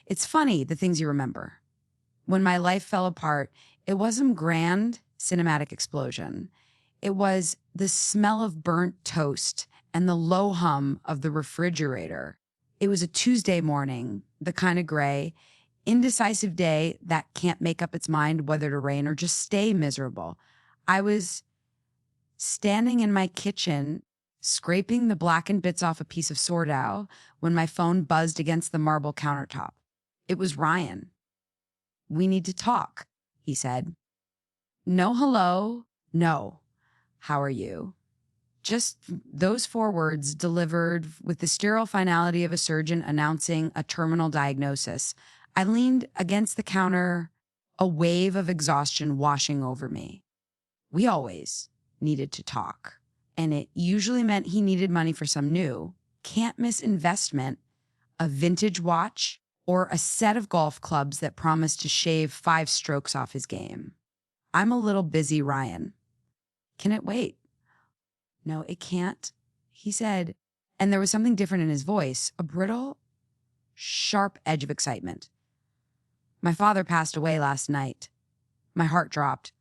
It's funny, the things you remember. When my life fell apart, it wasn't grand cinematic explosion. It was the smell of burnt toast and the low hum of the refrigerator. It was a Tuesday morning, the kind of gray, indecisive day that can't make up its mind whether to rain or just stay miserable. I was standing in my kitchen, scraping the blackened bits off a piece of sourdough when my phone buzzed against the marble countertop. It was Ryan. "We need to talk," he said. No hello, no. How are you? Just those 4 words delivered with the sterile finality of a surgeon announcing a terminal diagnosis. I leaned against the counter, a wave of exhaustion washing over me. We always needed to talk, and it usually meant he needed money for some new, can't-miss investment, a vintage watch, or a set of golf clubs that promised to shave 5 strokes off his game. "I'm a little busy, Ryan." "Can it wait?" "No, it can't," he said, and there was something different in his voice, a brittle, sharp edge of excitement. "My father passed away last night." My heart dropped.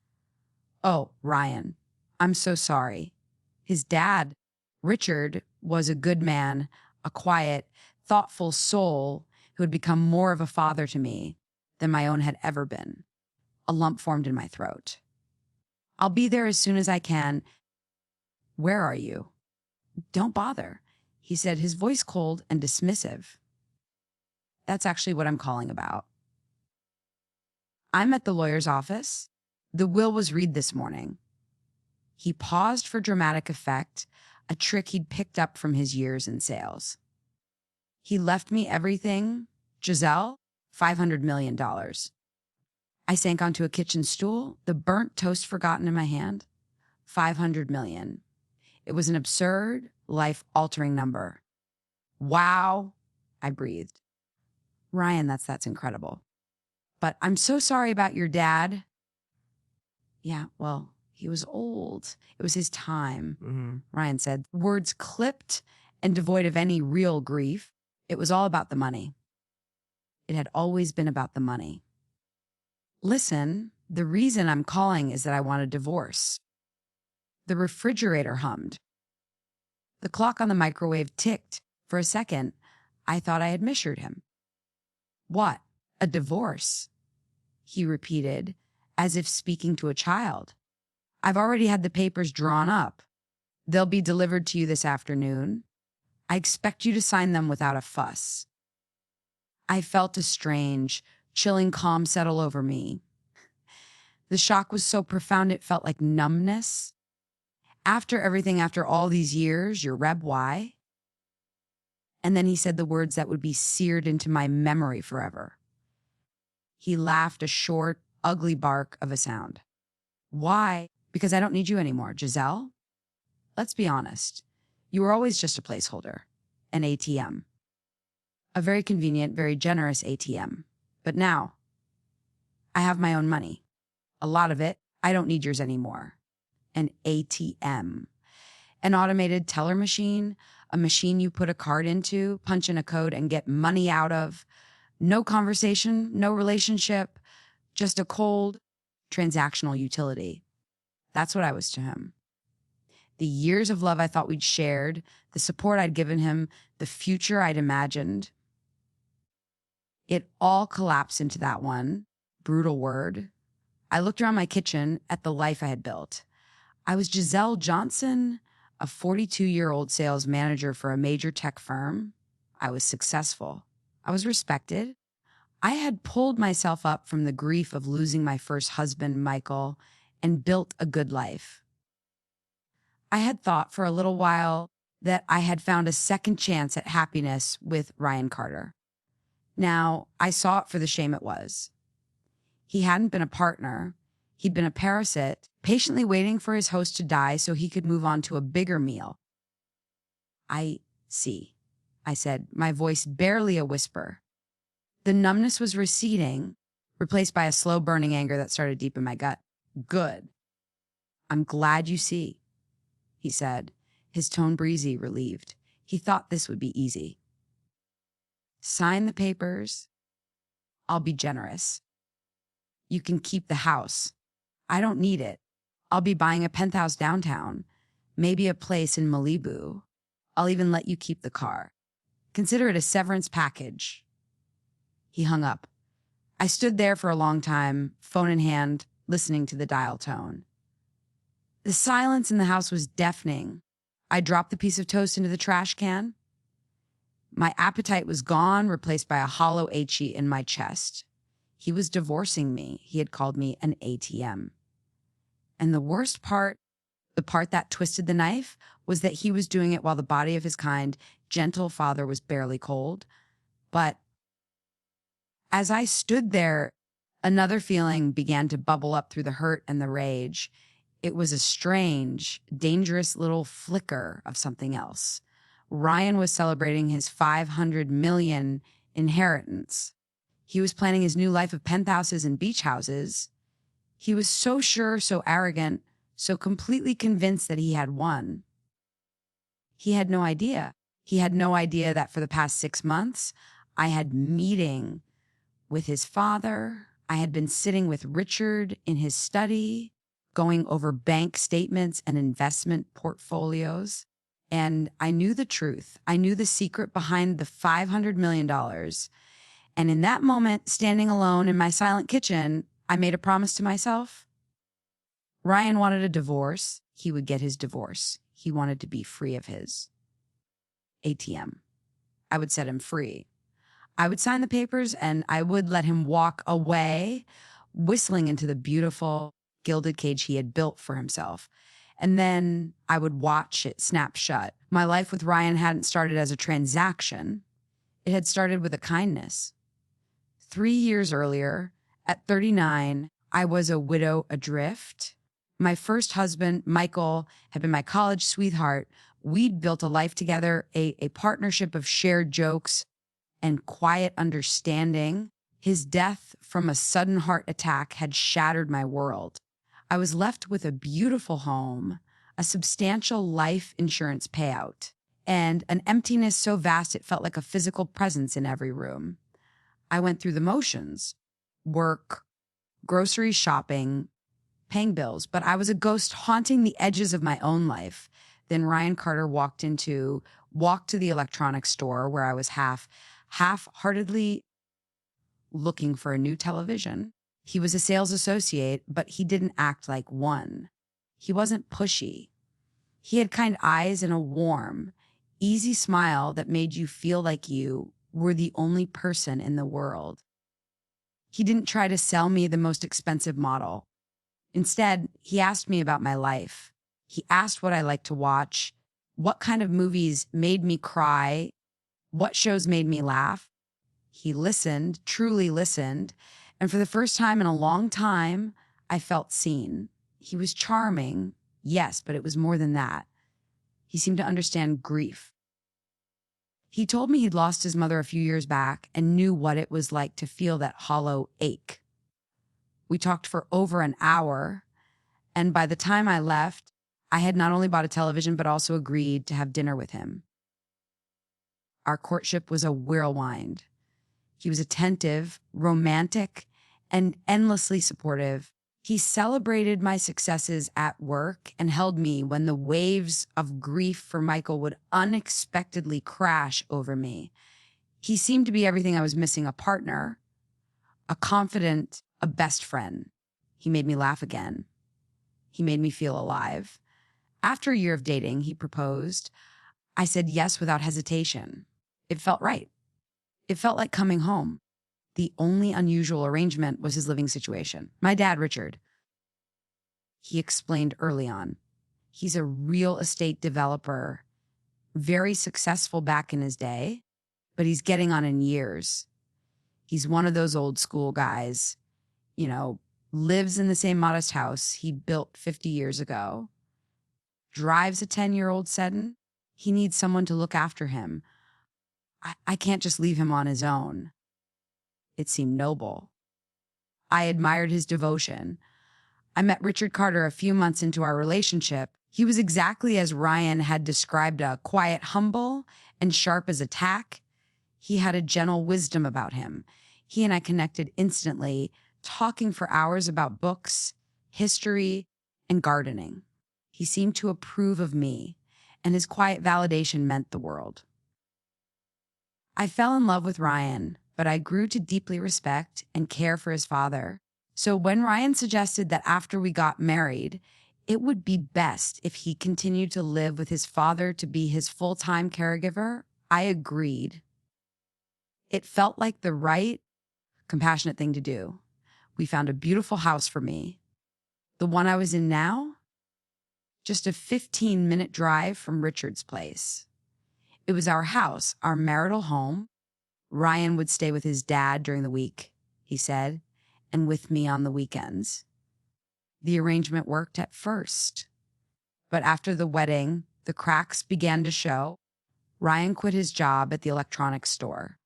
"Oh, Ryan, I'm so sorry." His dad, Richard, was a good man, a quiet, thoughtful soul who had become more of a father to me than my own had ever been. A lump formed in my throat. "I'll be there as soon as I can." "Where are you?" "Don't bother," he said, his voice cold and dismissive. "That's actually what I'm calling about. I'm at the lawyer's office. The will was read this morning." He paused for dramatic effect, a trick he'd picked up from his years in sales. "He left me everything, Giselle, $500 million. I sank onto a kitchen stool, the burnt toast forgotten in my hand. 500 million. It was an absurd, life-altering number. "Wow," I breathed. "Ryan, that's incredible. But I'm so sorry about your dad." "Yeah, well, he was old. It was his time," Ryan said, words clipped and devoid of any real grief. "It was all about the money. It had always been about the money. Listen, the reason I'm calling is that I want a divorce." The refrigerator hummed. The clock on the microwave ticked. For a second, I thought I had misheard him. "What? A divorce?" he repeated, as if speaking to a child. "I've already had the papers drawn up. They'll be delivered to you this afternoon. I expect you to sign them without a fuss." I felt a strange, chilling calm settle over me. The shock was so profound it felt like numbness. After all these years, you're Reb Y? And then he said the words that would be seared into my memory forever. He laughed, a short, ugly bark of a sound. "Why? Because I don't need you anymore, Giselle. Let's be honest. You were always just a placeholder, an ATM. A very convenient, very generous ATM. But now, I have my own money. A lot of it. I don't need yours anymore. An ATM. An automated teller machine, a machine you put a card into, punch in a code, and get money out of. No conversation, no relationship, just a cold, transactional utility." That's what I was to him. The years of love I thought we'd shared, the support I'd given him, the future I'd imagined. It all collapsed into that one brutal word. I looked around my kitchen at the life I had built. I was Giselle Johnson, a 42-year-old sales manager for a major tech firm. I was successful. I was respected. I had pulled myself up from the grief of losing my first husband, Michael, and built a good life. I had thought for a little while that I had found a second chance at happiness with Ryan Carter. Now, I saw it for the shame it was. He hadn't been a partner. He'd been a parasite, patiently waiting for his host to die so he could move on to a bigger meal. "I see," I said, my voice barely a whisper. The numbness was receding, replaced by a slow burning anger that started deep in my gut. "Good. I'm glad you see," he said, his tone breezy, relieved. He thought this would be easy. "Sign the papers, I'll be generous. You can keep the house. I don't need it. I'll be buying a penthouse downtown, maybe a place in Malibu. I'll even let you keep the car. Consider it a severance package." He hung up. I stood there for a long time, phone in hand, listening to the dial tone. The silence in the house was deafening. I dropped the piece of toast into the trash can. My appetite was gone, replaced by a hollow ache in my chest. He was divorcing me. He had called me an ATM. And the worst part, the part that twisted the knife, was that he was doing it while the body of his kind, gentle father was barely cold. But as I stood there, another feeling began to bubble up through the hurt and the rage. It was a strange, dangerous little flicker of something else. Ryan was celebrating his $500 million inheritance. He was planning his new life of penthouses and beach houses. He was so sure, so arrogant, so completely convinced that he had won. He had no idea. He had no idea that for the past 6 months, I had meeting with his father. I had been sitting with Richard in his study, going over bank statements and investment portfolios. And I knew the truth. I knew the secret behind the $500 million. And in that moment, standing alone in my silent kitchen, I made a promise to myself. Ryan wanted a divorce. He would get his divorce. He wanted to be free of his ATM. I would set him free. I would sign the papers and I would let him walk away, whistling into the beautiful gilded cage he had built for himself. And then I would watch it snap shut. My life with Ryan hadn't started as a transaction. It had started with a kindness. 3 years earlier, at 39, I was a widow adrift. My first husband, Michael, had been my college sweetheart. We'd built a life together, a partnership of shared jokes and quiet understanding. His death from a sudden heart attack had shattered my world. I was left with a beautiful home, a substantial life insurance payout, and an emptiness so vast it felt like a physical presence in every room. I went through the motions, work, grocery shopping, paying bills, but I was a ghost haunting the edges of my own life. Then Ryan Carter walked to the electronics store where I was half-heartedly looking for a new television. He was a sales associate, but he didn't act like one. He wasn't pushy. He had kind eyes and a warm, easy smile that made you feel like you were the only person in the world. He didn't try to sell me the most expensive model. Instead, he asked me about my life. He asked what I liked to watch, what kind of movies made me cry, what shows made me laugh. He listened, truly listened, and for the first time in a long time, I felt seen. He was charming, yes, but it was more than that. He seemed to understand grief. He told me he'd lost his mother a few years back and knew what it was like to feel that hollow ache. We talked for over an hour, and by the time I left, I had not only bought a television, but also agreed to have dinner with him. Our courtship was a whirlwind. He was attentive, romantic, and endlessly supportive. He celebrated my successes at work and held me when the waves of grief for Michael would unexpectedly crash over me. He seemed to be everything I was missing: a partner, a confidant, a best friend. He made me laugh again. He made me feel alive. After a year of dating, he proposed. I said yes without hesitation. It felt right. It felt like coming home. The only unusual arrangement was his living situation. My dad, Richard, he explained early on, he's a real estate developer, very successful back in his day, but he's getting on in years. He's one of those old school guys, lives in the same modest house he built 50 years ago, drives a 10-year-old sedan. He needs someone to look after him. I can't just leave him on his own. It seemed noble. I admired his devotion. I met Richard Carter a few months into our relationship. He was exactly as Ryan had described, a quiet, humble, and sharp as a tack. He had a gentle wisdom about him. He and I connected instantly, talking for hours about books, history, and gardening. He seemed to approve of me, and his quiet validation meant the world. I fell in love with Ryan, but I grew to deeply respect and care for his father. So when Ryan suggested that after we got married, it would be best if he continued to live with his father to be his full-time caregiver, I agreed. It felt like the right, compassionate thing to do. We found a beautiful house for me. The one I was in now, just a 15-minute drive from Richard's place. It was our house, our marital home. Ryan would stay with his dad during the week, he said, and with me on the weekends. The arrangement worked at first. But after the wedding, the cracks began to show. Ryan quit his job at the electronics store.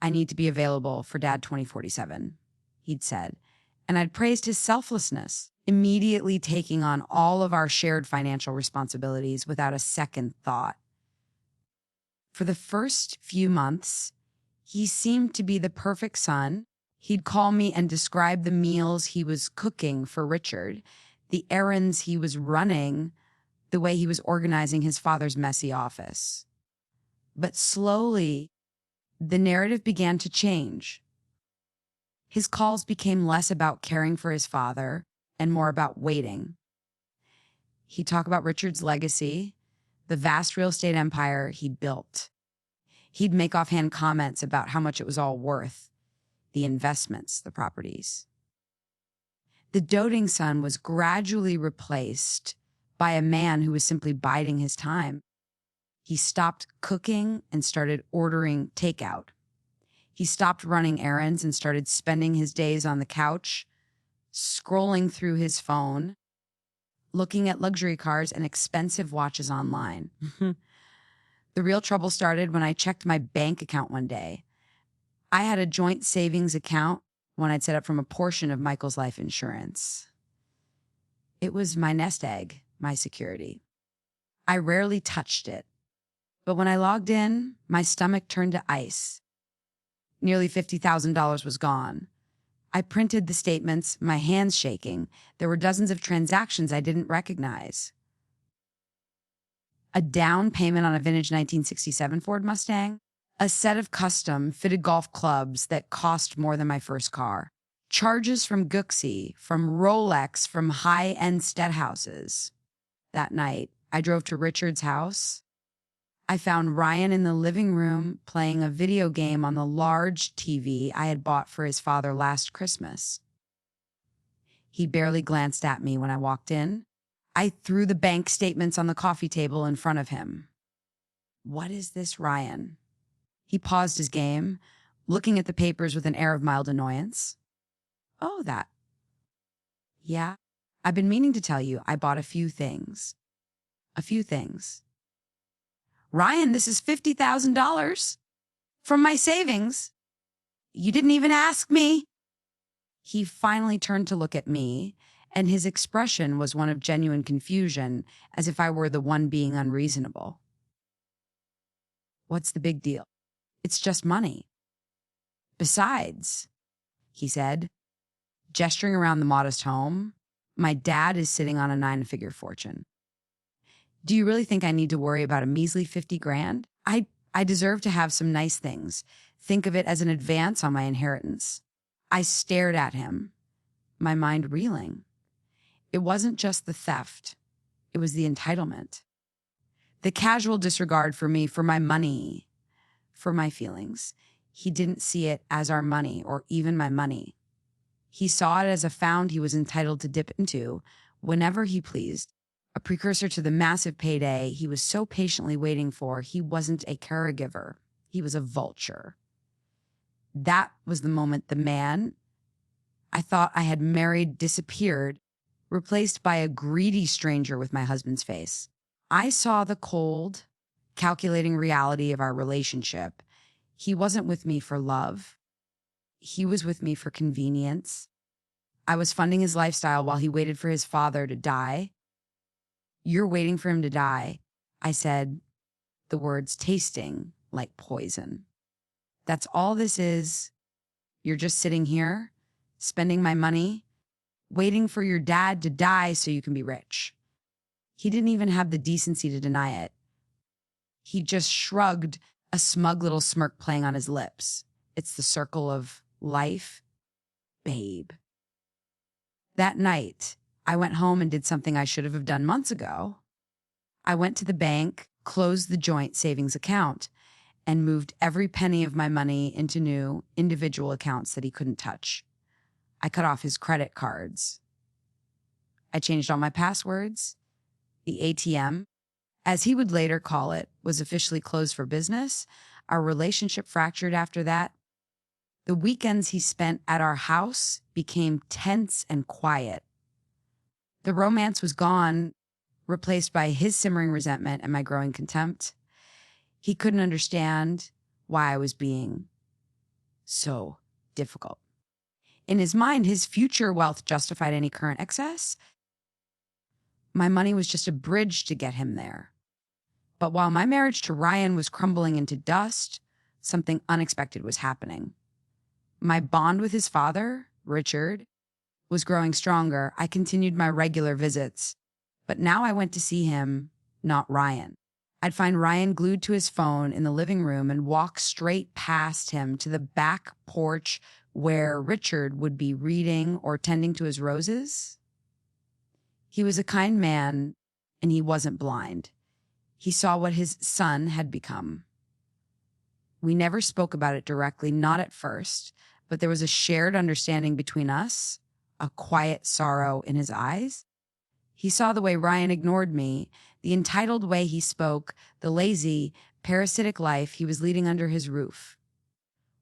I need to be available for Dad 2047, he'd said, and I'd praised his selflessness, immediately taking on all of our shared financial responsibilities without a second thought. For the first few months, he seemed to be the perfect son. He'd call me and describe the meals he was cooking for Richard, the errands he was running, the way he was organizing his father's messy office. But slowly, the narrative began to change. His calls became less about caring for his father and more about waiting. He'd talk about Richard's legacy, the vast real estate empire he'd built. He'd make offhand comments about how much it was all worth, the investments, the properties. The doting son was gradually replaced by a man who was simply biding his time. He stopped cooking and started ordering takeout. He stopped running errands and started spending his days on the couch, scrolling through his phone, looking at luxury cars and expensive watches online. The real trouble started when I checked my bank account one day. I had a joint savings account when I'd set up from a portion of Michael's life insurance. It was my nest egg, my security. I rarely touched it. But when I logged in, my stomach turned to ice. Nearly $50,000 was gone. I printed the statements, my hands shaking. There were dozens of transactions I didn't recognize. A down payment on a vintage 1967 Ford Mustang, a set of custom fitted golf clubs that cost more than my first car, charges from Gooksy, from Rolex, from high-end Steadhouses. That night, I drove to Richard's house. I found Ryan in the living room playing a video game on the large TV I had bought for his father last Christmas. He barely glanced at me when I walked in. I threw the bank statements on the coffee table in front of him. What is this, Ryan? He paused his game, looking at the papers with an air of mild annoyance. Oh, that. Yeah, I've been meaning to tell you I bought a few things. A few things. Ryan, this is $50,000 from my savings. You didn't even ask me. He finally turned to look at me, and his expression was one of genuine confusion, as if I were the one being unreasonable. What's the big deal? It's just money. Besides, he said, gesturing around the modest home, my dad is sitting on a 9-figure fortune. Do you really think I need to worry about a measly 50 grand? I deserve to have some nice things. Think of it as an advance on my inheritance. I stared at him, my mind reeling. It wasn't just the theft. It was the entitlement. The casual disregard for me, for my money, for my feelings. He didn't see it as our money or even my money. He saw it as a fount he was entitled to dip into whenever he pleased. A precursor to the massive payday he was so patiently waiting for. He wasn't a caregiver. He was a vulture. That was the moment the man I thought I had married disappeared, replaced by a greedy stranger with my husband's face. I saw the cold, calculating reality of our relationship. He wasn't with me for love. He was with me for convenience. I was funding his lifestyle while he waited for his father to die. You're waiting for him to die, I said, the words tasting like poison. That's all this is, You're just sitting here, spending my money, waiting for your dad to die so you can be rich. He didn't even have the decency to deny it. He just shrugged, a smug little smirk playing on his lips. It's the circle of life, babe. That night, I went home and did something I should have done months ago. I went to the bank, closed the joint savings account, and moved every penny of my money into new individual accounts that he couldn't touch. I cut off his credit cards. I changed all my passwords. The ATM, as he would later call it, was officially closed for business. Our relationship fractured after that. The weekends he spent at our house became tense and quiet. The romance was gone, replaced by his simmering resentment and my growing contempt. He couldn't understand why I was being so difficult. In his mind, his future wealth justified any current excess. My money was just a bridge to get him there. But while my marriage to Ryan was crumbling into dust, something unexpected was happening. My bond with his father, Richard, was growing stronger. I continued my regular visits, but now I went to see him, not Ryan. I'd find Ryan glued to his phone in the living room and walk straight past him to the back porch where Richard would be reading or tending to his roses. He was a kind man, and he wasn't blind. He saw what his son had become. We never spoke about it directly, not at first, but there was a shared understanding between us, a quiet sorrow in his eyes. He saw the way Ryan ignored me, the entitled way he spoke, the lazy, parasitic life he was leading under his roof.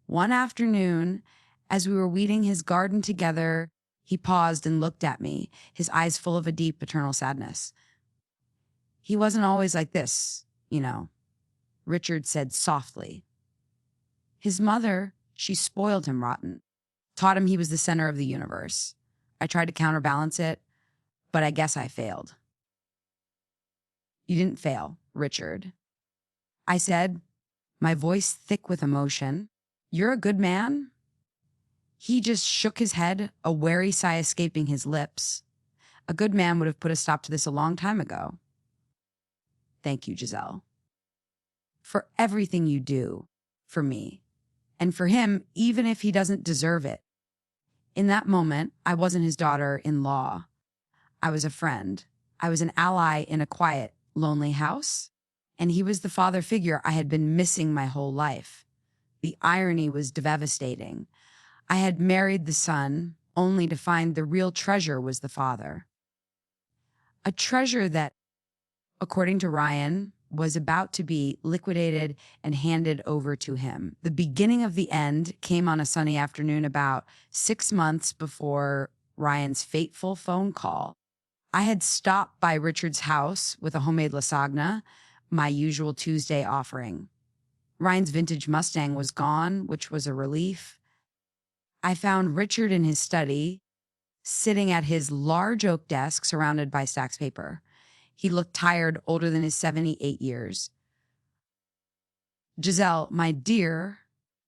One afternoon, as we were weeding his garden together, he paused and looked at me, his eyes full of a deep paternal sadness. He wasn't always like this, you know, Richard said softly. His mother, she spoiled him rotten, taught him he was the center of the universe. I tried to counterbalance it, but I guess I failed. You didn't fail, Richard. I said, my voice thick with emotion. You're a good man. He just shook his head, a wary sigh escaping his lips. A good man would have put a stop to this a long time ago. Thank you, Giselle, for everything you do for me and for him, even if he doesn't deserve it. In that moment, I wasn't his daughter-in-law. I was a friend. I was an ally in a quiet, lonely house, and he was the father figure I had been missing my whole life. The irony was devastating. I had married the son only to find the real treasure was the father. A treasure that, according to Ryan, was about to be liquidated and handed over to him. The beginning of the end came on a sunny afternoon about 6 months before Ryan's fateful phone call. I had stopped by Richard's house with a homemade lasagna, my usual Tuesday offering. Ryan's vintage Mustang was gone, which was a relief. I found Richard in his study, sitting at his large oak desk surrounded by stacks of paper. He looked tired, older than his 78 years. Giselle, my dear,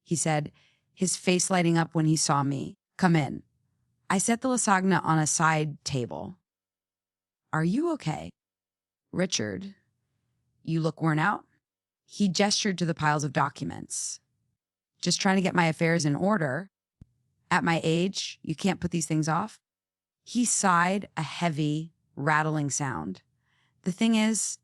he said, his face lighting up when he saw me. Come in. I set the lasagna on a side table. Are you okay? Richard, you look worn out. He gestured to the piles of documents. Just trying to get my affairs in order. At my age, you can't put these things off. He sighed, a heavy, rattling sound. The thing is,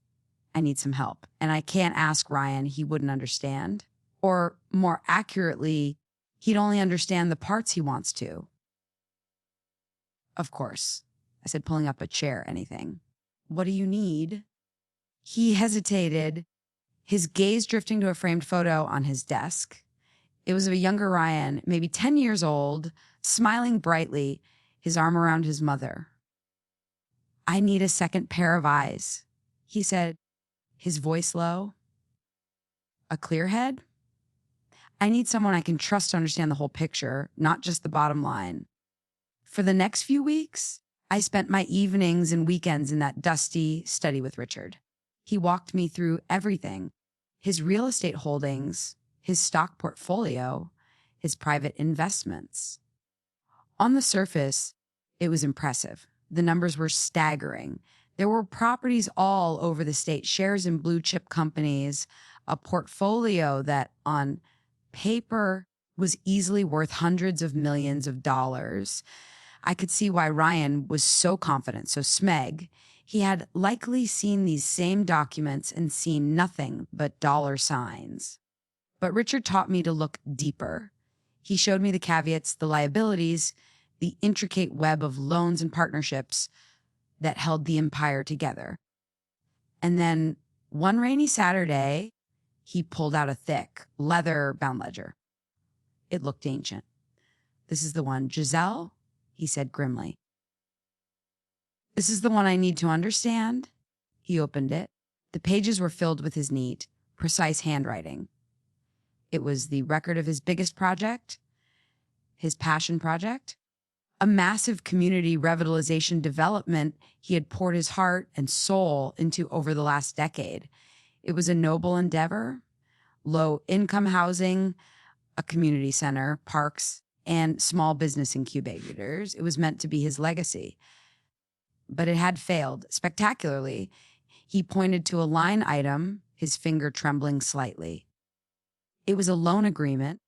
I need some help, and I can't ask Ryan. He wouldn't understand. Or more accurately, he'd only understand the parts he wants to. Of course, I said, pulling up a chair, anything. What do you need? He hesitated, his gaze drifting to a framed photo on his desk. It was of a younger Ryan, maybe 10 years old, smiling brightly, his arm around his mother. I need a second pair of eyes, he said, his voice low. A clear head? I need someone I can trust to understand the whole picture, not just the bottom line. For the next few weeks, I spent my evenings and weekends in that dusty study with Richard. He walked me through everything, his real estate holdings, his stock portfolio, his private investments. On the surface, it was impressive. The numbers were staggering. There were properties all over the state, shares in blue chip companies, a portfolio that on paper was easily worth hundreds of millions of dollars. I could see why Ryan was so confident, so smeg. He had likely seen these same documents and seen nothing but dollar signs. But Richard taught me to look deeper. He showed me the caveats, the liabilities, the intricate web of loans and partnerships that held the empire together. And then one rainy Saturday, he pulled out a thick, leather-bound ledger. It looked ancient. "This is the one, Giselle?" he said grimly. "This is the one I need to understand?" He opened it. The pages were filled with his neat, precise handwriting. It was the record of his biggest project, his passion project, a massive community revitalization development he had poured his heart and soul into over the last decade. It was a noble endeavor: low-income housing, a community center, parks, and small business incubators. It was meant to be his legacy. But it had failed spectacularly. He pointed to a line item, his finger trembling slightly. It was a loan agreement,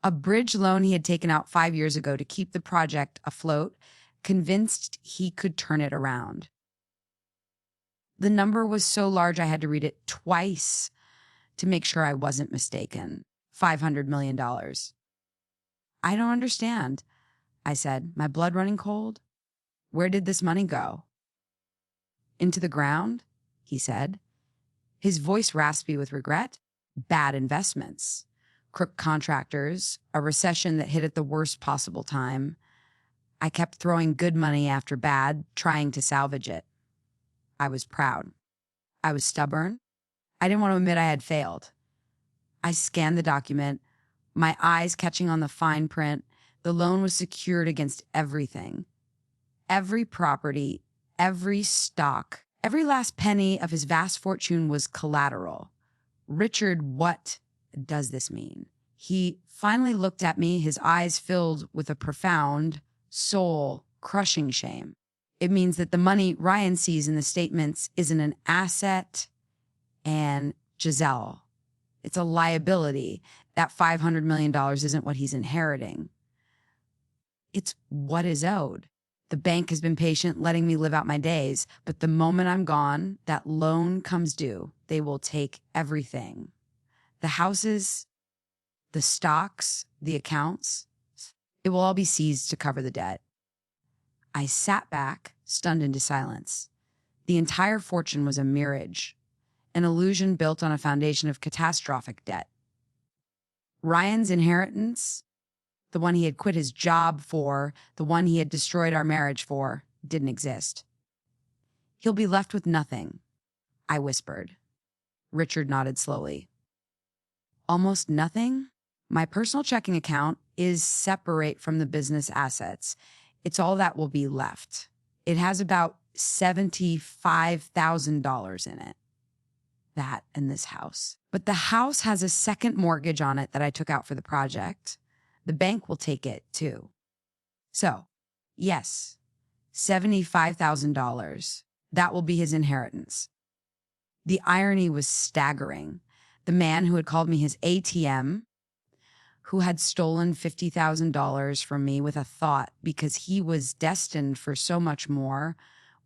a bridge loan he had taken out 5 years ago to keep the project afloat, convinced he could turn it around. The number was so large I had to read it twice to make sure I wasn't mistaken. $500 million. "I don't understand," I said, my blood running cold. "Where did this money go?" "Into the ground," he said, his voice raspy with regret. "Bad investments, crook contractors, a recession that hit at the worst possible time. I kept throwing good money after bad, trying to salvage it." I was proud. I was stubborn. I didn't want to admit I had failed. I scanned the document, my eyes catching on the fine print. The loan was secured against everything. Every property, every stock, every last penny of his vast fortune was collateral. "Richard, what does this mean?" He finally looked at me, his eyes filled with a profound, soul-crushing shame. "It means that the money Ryan sees in the statements isn't an asset and Giselle. It's a liability. That $500 million isn't what he's inheriting. It's what is owed. The bank has been patient, letting me live out my days, but the moment I'm gone, that loan comes due. They will take everything. The houses, the stocks, the accounts. It will all be seized to cover the debt." I sat back, stunned into silence. The entire fortune was a mirage, an illusion built on a foundation of catastrophic debt. Ryan's inheritance, the one he had quit his job for, the one he had destroyed our marriage for, didn't exist. "He'll be left with nothing," I whispered. Richard nodded slowly. "Almost nothing? My personal checking account is separate from the business assets. It's all that will be left. It has about $75,000 in it. That and this house. But the house has a second mortgage on it that I took out for the project. The bank will take it too. So, yes, $75,000. That will be his inheritance." The irony was staggering. The man who had called me his ATM, who had stolen $50,000 from me with a thought because he was destined for so much more,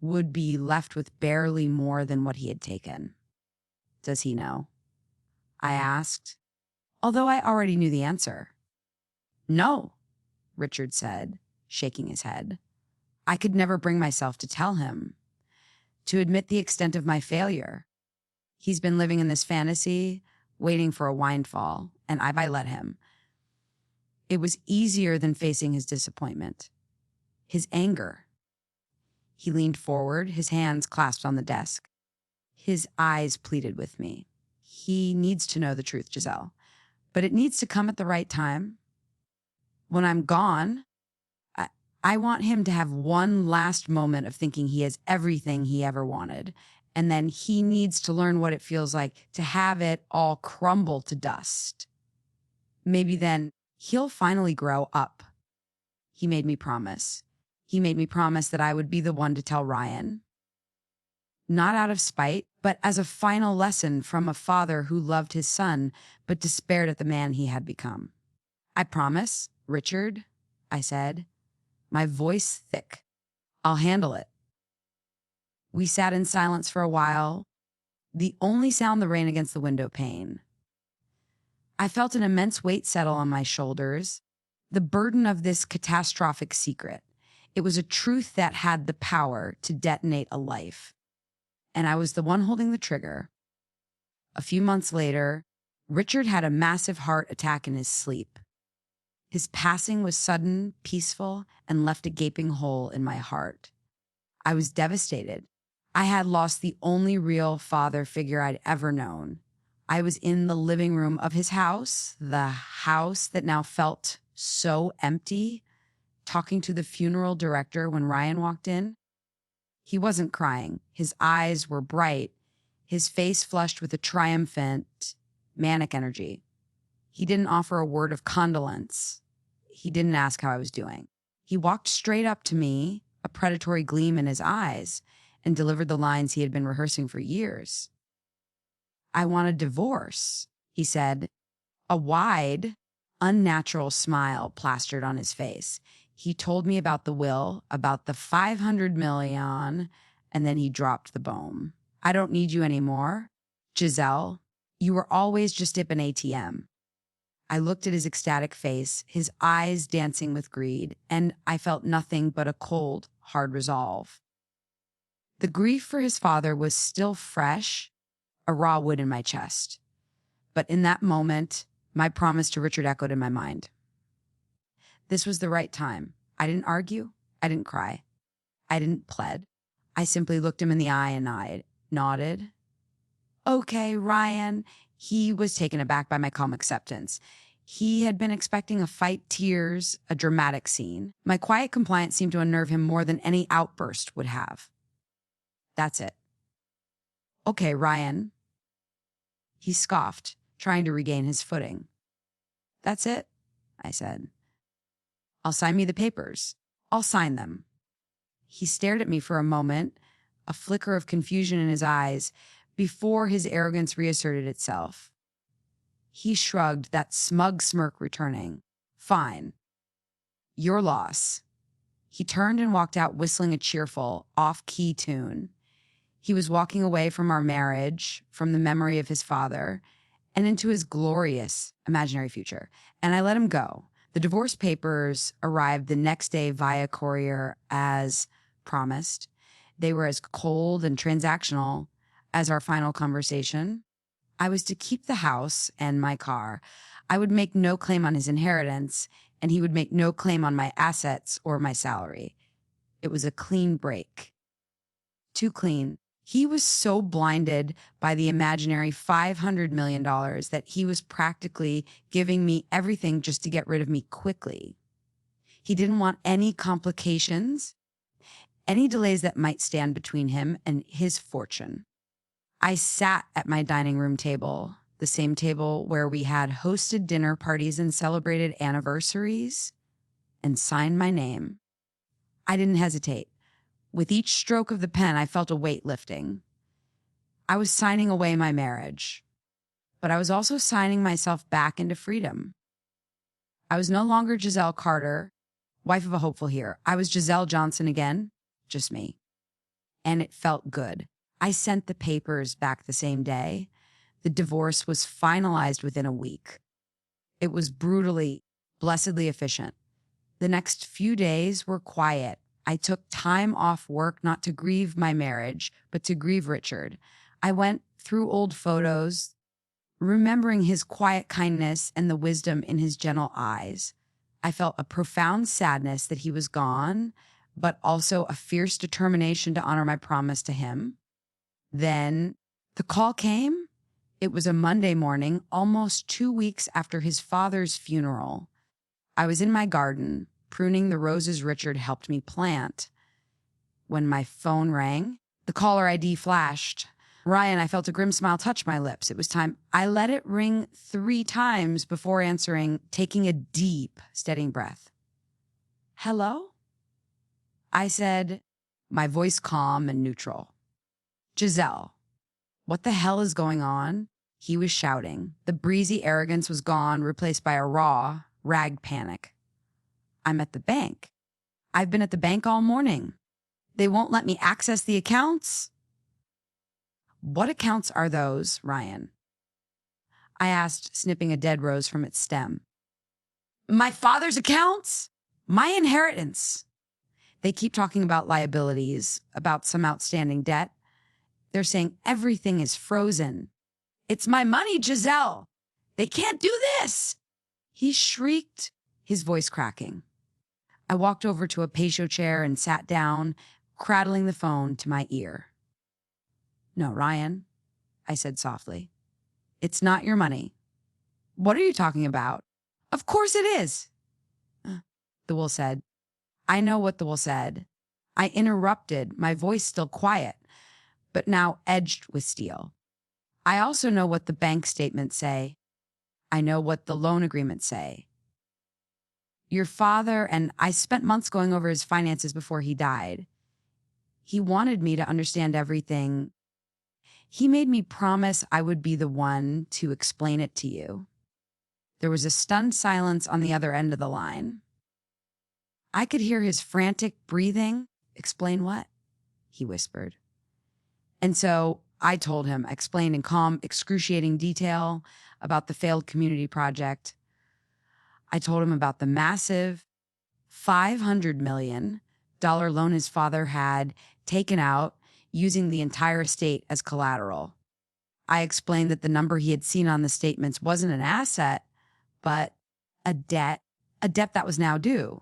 would be left with barely more than what he had taken. "Does he know?" I asked, although I already knew the answer. "No," Richard said, shaking his head. I could never bring myself to tell him, to admit the extent of my failure. He's been living in this fantasy, waiting for a windfall, and I let him. It was easier than facing his disappointment, his anger. He leaned forward, his hands clasped on the desk. His eyes pleaded with me. "He needs to know the truth, Giselle, but it needs to come at the right time. When I'm gone, I want him to have one last moment of thinking he has everything he ever wanted, and then he needs to learn what it feels like to have it all crumble to dust. Maybe then He'll finally grow up. He made me promise. He made me promise that I would be the one to tell Ryan. Not out of spite, but as a final lesson from a father who loved his son but despaired at the man he had become. I promise, Richard, I said, my voice thick. I'll handle it. We sat in silence for a while, the only sound the rain against the window pane. I felt an immense weight settle on my shoulders, the burden of this catastrophic secret. It was a truth that had the power to detonate a life. And I was the one holding the trigger. A few months later, Richard had a massive heart attack in his sleep. His passing was sudden, peaceful, and left a gaping hole in my heart. I was devastated. I had lost the only real father figure I'd ever known. I was in the living room of his house, the house that now felt so empty, talking to the funeral director when Ryan walked in. He wasn't crying. His eyes were bright, his face flushed with a triumphant, manic energy. He didn't offer a word of condolence. He didn't ask how I was doing. He walked straight up to me, a predatory gleam in his eyes, and delivered the lines he had been rehearsing for years. I want a divorce, he said, a wide, unnatural smile plastered on his face. He told me about the will, about the $500 million, and then he dropped the bomb. I don't need you anymore. Giselle, you were always just an ATM. I looked at his ecstatic face, his eyes dancing with greed, and I felt nothing but a cold, hard resolve. The grief for his father was still fresh, a raw wood in my chest. But in that moment, my promise to Richard echoed in my mind. This was the right time. I didn't argue. I didn't cry. I didn't plead. I simply looked him in the eye and I nodded. Okay, Ryan. He was taken aback by my calm acceptance. He had been expecting a fight, tears, a dramatic scene. My quiet compliance seemed to unnerve him more than any outburst would have. That's it. Okay, Ryan. He scoffed, trying to regain his footing. That's it, I said. I'll sign me the papers. I'll sign them. He stared at me for a moment, a flicker of confusion in his eyes, before his arrogance reasserted itself. He shrugged, that smug smirk returning. Fine. Your loss. He turned and walked out whistling a cheerful, off-key tune. He was walking away from our marriage, from the memory of his father, and into his glorious imaginary future. And I let him go. The divorce papers arrived the next day via courier as promised. They were as cold and transactional as our final conversation. I was to keep the house and my car. I would make no claim on his inheritance, and he would make no claim on my assets or my salary. It was a clean break. Too clean. He was so blinded by the imaginary $500 million that he was practically giving me everything just to get rid of me quickly. He didn't want any complications, any delays that might stand between him and his fortune. I sat at my dining room table, the same table where we had hosted dinner parties and celebrated anniversaries, and signed my name. I didn't hesitate. With each stroke of the pen, I felt a weight lifting. I was signing away my marriage, but I was also signing myself back into freedom. I was no longer Giselle Carter, wife of a hopeful here. I was Giselle Johnson again, just me. And it felt good. I sent the papers back the same day. The divorce was finalized within a week. It was brutally, blessedly efficient. The next few days were quiet. I took time off work not to grieve my marriage, but to grieve Richard. I went through old photos, remembering his quiet kindness and the wisdom in his gentle eyes. I felt a profound sadness that he was gone, but also a fierce determination to honor my promise to him. Then the call came. It was a Monday morning, almost 2 weeks after his father's funeral. I was in my garden, pruning the roses Richard helped me plant. When my phone rang, the caller ID flashed. Ryan, I felt a grim smile touch my lips. It was time. I let it ring 3 times before answering, taking a deep, steadying breath. Hello? I said, my voice calm and neutral. Giselle, what the hell is going on? He was shouting. The breezy arrogance was gone, replaced by a raw, rag panic. I'm at the bank. I've been at the bank all morning. They won't let me access the accounts. What accounts are those, Ryan? I asked, snipping a dead rose from its stem. My father's accounts? My inheritance. They keep talking about liabilities, about some outstanding debt. They're saying everything is frozen. It's my money, Giselle. They can't do this. He shrieked, his voice cracking. I walked over to a patio chair and sat down, cradling the phone to my ear. No, Ryan, I said softly. It's not your money. What are you talking about? Of course it is. The wool said. I know what the wool said. I interrupted, my voice still quiet, but now edged with steel. I also know what the bank statements say. I know what the loan agreements say. Your father and I spent months going over his finances before he died. He wanted me to understand everything. He made me promise I would be the one to explain it to you. There was a stunned silence on the other end of the line. I could hear his frantic breathing. Explain what? He whispered. And so I told him, explained in calm, excruciating detail about the failed community project. I told him about the massive $500 million loan his father had taken out using the entire estate as collateral. I explained that the number he had seen on the statements wasn't an asset, but a debt that was now due.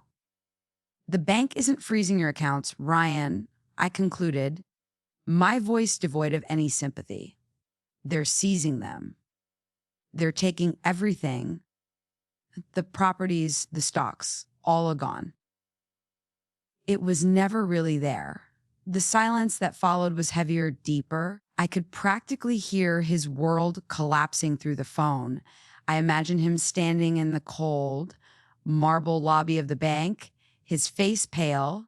The bank isn't freezing your accounts, Ryan, I concluded, my voice devoid of any sympathy. They're seizing them. They're taking everything, the properties, the stocks, all are gone. It was never really there. The silence that followed was heavier, deeper. I could practically hear his world collapsing through the phone. I imagined him standing in the cold, marble lobby of the bank, his face pale,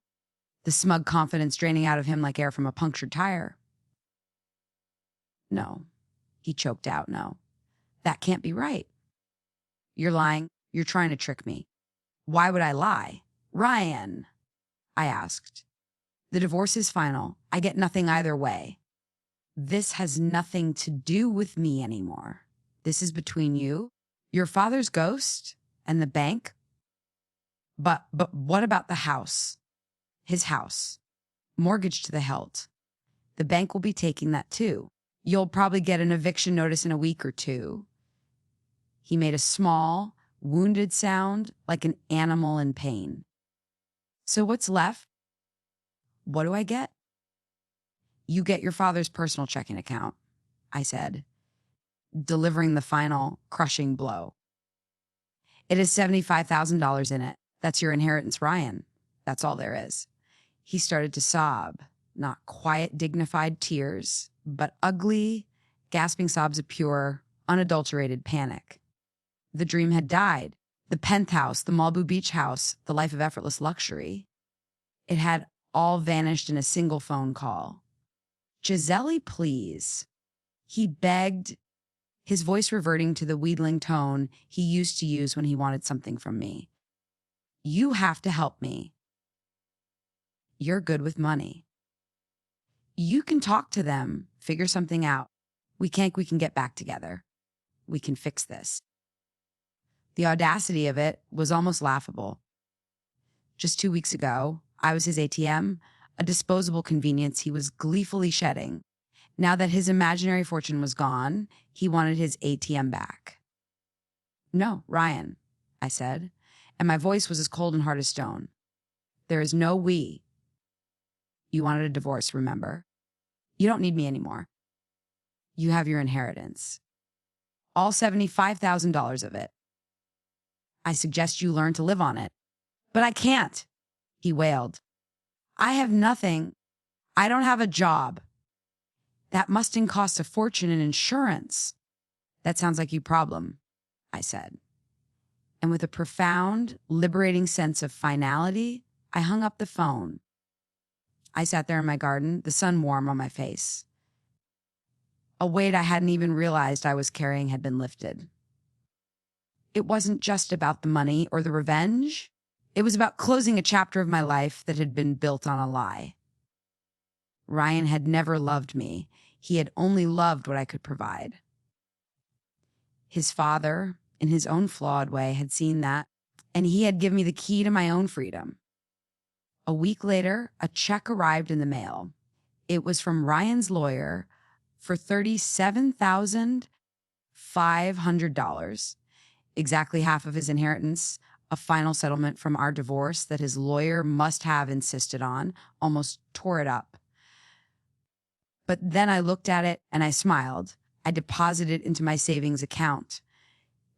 the smug confidence draining out of him like air from a punctured tire. No, he choked out, no. That can't be right. You're lying. You're trying to trick me. Why would I lie? Ryan, I asked. The divorce is final. I get nothing either way. This has nothing to do with me anymore. This is between you, your father's ghost, and the bank. But what about the house? His house, mortgaged to the hilt. The bank will be taking that too. You'll probably get an eviction notice in a week or two. He made a small, wounded sound like an animal in pain. So what's left? What do I get? You get your father's personal checking account, I said, delivering the final, crushing blow. It has $75,000 in it. That's your inheritance, Ryan. That's all there is. He started to sob, not quiet, dignified tears, but ugly, gasping sobs of pure, unadulterated panic. The dream had died. The penthouse, the Malibu beach house, the life of effortless luxury. It had all vanished in a single phone call. Giselle, please. He begged, his voice reverting to the wheedling tone he used to use when he wanted something from me. You have to help me. You're good with money. You can talk to them, figure something out. We can get back together. We can fix this. The audacity of it was almost laughable. Just 2 weeks ago, I was his ATM, a disposable convenience he was gleefully shedding. Now that his imaginary fortune was gone, he wanted his ATM back. No, Ryan, I said, and my voice was as cold and hard as stone. There is no we. You wanted a divorce, remember? You don't need me anymore. You have your inheritance. All $75,000 of it. I suggest you learn to live on it. But I can't, he wailed. I have nothing. I don't have a job. That mustn't cost a fortune in insurance. That sounds like your problem, I said. And with a profound, liberating sense of finality, I hung up the phone. I sat there in my garden, the sun warm on my face. A weight I hadn't even realized I was carrying had been lifted. It wasn't just about the money or the revenge. It was about closing a chapter of my life that had been built on a lie. Ryan had never loved me. He had only loved what I could provide. His father, in his own flawed way, had seen that, and he had given me the key to my own freedom. A week later, a check arrived in the mail. It was from Ryan's lawyer for $37,500, exactly half of his inheritance, a final settlement from our divorce that his lawyer must have insisted on, almost tore it up. But then I looked at it and I smiled. I deposited it into my savings account.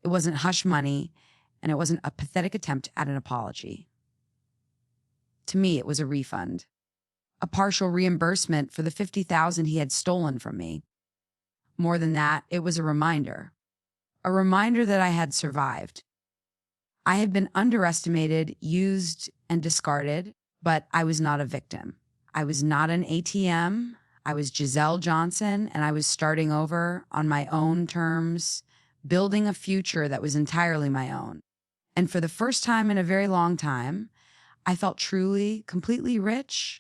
It wasn't hush money, and it wasn't a pathetic attempt at an apology. To me, it was a refund, a partial reimbursement for the $50,000 he had stolen from me. More than that, it was a reminder that I had survived. I had been underestimated, used, and discarded, but I was not a victim. I was not an ATM. I was Giselle Johnson, and I was starting over on my own terms, building a future that was entirely my own. And for the first time in a very long time, I felt truly, completely rich